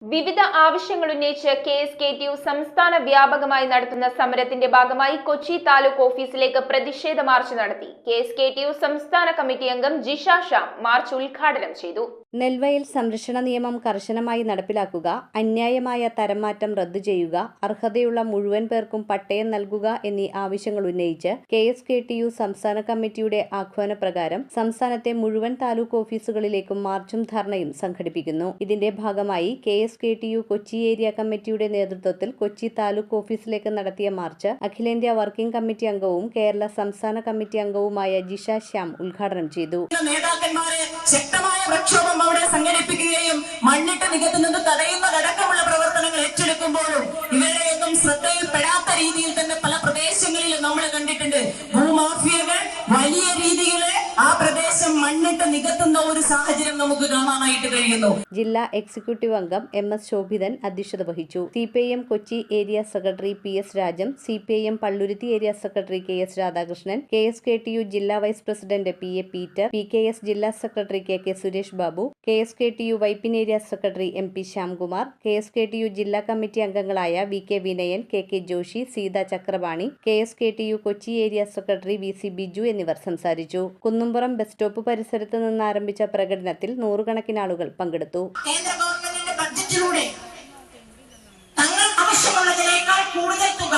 വിവിധ ആവശ്യങ്ങൾ ഉന്നയിച്ച് KSKTU സംസ്ഥാന വ്യാപകമായി നടത്തുന്ന സമരത്തിന്റെ ഭാഗമായി കൊച്ചി താലൂക്ക് ഓഫീസിലേക്ക് പ്രതിഷേധ മാർച്ച് നടത്തി. KSKTU സംസ്ഥാന കമ്മിറ്റി അംഗം ജിഷ ശ്യാം മാർച്ച് ഉദ്ഘാടനം ചെയ്തു. നെൽവയൽ സംരക്ഷണ നിയമം കർശനമായി നടപ്പിലാക്കുക, അന്യായമായ തരംമാറ്റം റദ്ദു ചെയ്യുക, അർഹതയുള്ള മുഴുവൻ പേർക്കും പട്ടയം നൽകുക എന്നീ ആവശ്യങ്ങൾ ഉന്നയിച്ച് KSKTU സംസ്ഥാന കമ്മിറ്റിയുടെ ആഹ്വാനപ്രകാരം സംസ്ഥാനത്തെ മുഴുവൻ താലൂക്ക് ഓഫീസുകളിലേക്കും മാർച്ചും ധർണയും സംഘടിപ്പിക്കുന്നു. ഇതിന്റെ ഭാഗമായി KSKTU കൊച്ചി ഏരിയ കമ്മിറ്റിയുടെ നേതൃത്വത്തിൽ കൊച്ചി താലൂക്ക് ഓഫീസിലേക്ക് നടത്തിയ മാർച്ച് അഖിലേന്ത്യാ വർക്കിംഗ് കമ്മിറ്റി അംഗവും കേരള സംസ്ഥാന കമ്മിറ്റി അംഗവുമായ ജിഷ ശ്യാം ഉദ്ഘാടനം ചെയ്തു. അവിടെ സംഘടിപ്പിക്കുകയും മണ്ണിട്ട് നികത്തുന്നത് തടയുന്നതടക്കമുള്ള പ്രവർത്തനങ്ങൾ ഏറ്റെടുക്കുമ്പോഴും ഇവരുടെയൊന്നും ശ്രദ്ധയിൽപ്പെടാത്ത രീതിയിൽ തന്നെ പല പ്രദേശങ്ങളിലും നമ്മൾ കണ്ടിട്ടുണ്ട്. ഭൂമാഫിയകൾ വലിയ രീതിയിൽ ആ പ്രദേശം മണ്ണിട്ട് നികത്തുന്ന ഒരു സാഹചര്യം നമുക്ക് കാണാനായിട്ട് കഴിയുന്നു. ജില്ലാ എക്സിക്യൂട്ടീവ് അംഗം MS ശോഭിതൻ അധ്യക്ഷത വഹിച്ചു. CPIM Kochi area secretary PS Rajam, CPIM Palluruthy area secretary KS Radhakrishnan, KSKTU ജില്ലാ vice president PA Peter, PKS ജില്ലാ secretary KK Suresh Babu, KSKTU Vypin area secretary MP Shyamkumar, KSKTU ജില്ലാ കമ്മിറ്റി അംഗങ്ങളായ VK Vinayan, KK Joshi, Seetha Chakrapani, KSKTU Kochi area secretary VC Biju എന്നിവർ സംസാരിച്ചു. കുന്നുംപുറം ബസ് സ്റ്റോപ്പ് പരിസരത്ത് നിന്ന് ആരംഭിച്ച പ്രകടനത്തിൽ നൂറുകണക്കിന് ആളുകൾ പങ്കെടുത്തു. കേന്ദ്ര ഗവൺമെന്റിന്റെ ബഡ്ജറ്റിലൂടെ തങ്ങൾ ആവശ്യമുള്ളതിനേക്കാൾ കൂടുതൽ തുക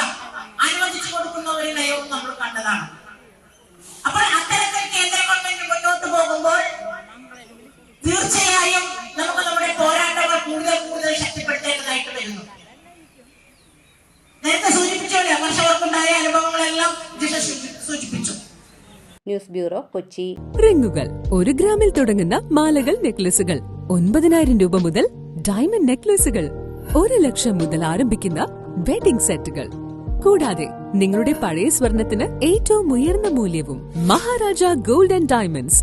അനുവദിച്ചു കൊടുക്കുന്ന ഒരു നയവും നമ്മൾ കണ്ടതാണ്. അപ്പോൾ അത്തരത്തിൽ കേന്ദ്ര ഗവൺമെന്റ് മുന്നോട്ട് പോകുമ്പോൾ തീർച്ചയായും നമുക്ക് നമ്മുടെ പോരാട്ടങ്ങൾ കൂടുതൽ ശക്തിപ്പെടുത്തേണ്ടതായിട്ട് വരുന്നു. നേരത്തെ സൂചിപ്പിച്ചോളെ കർഷകർക്കുണ്ടായ അനുഭവങ്ങളെല്ലാം സൂചിപ്പിച്ചു. News bureau, Kochi. റിങ്ങുകൾ 1 ഗ്രാമിൽ തുടങ്ങുന്ന മാലകൾ, നെക്ലസുകൾ 9,000 രൂപ മുതൽ ഡയമണ്ട് നെക്ലസുകൾ 1 ലക്ഷം മുതൽ ആരംഭിക്കുന്ന വെഡിംഗ് സെറ്റുകൾ, കൂടാതെ നിങ്ങളുടെ പഴയ സ്വർണത്തിന് ഏറ്റവും ഉയർന്ന മൂല്യവും. Maharaja gold and diamonds,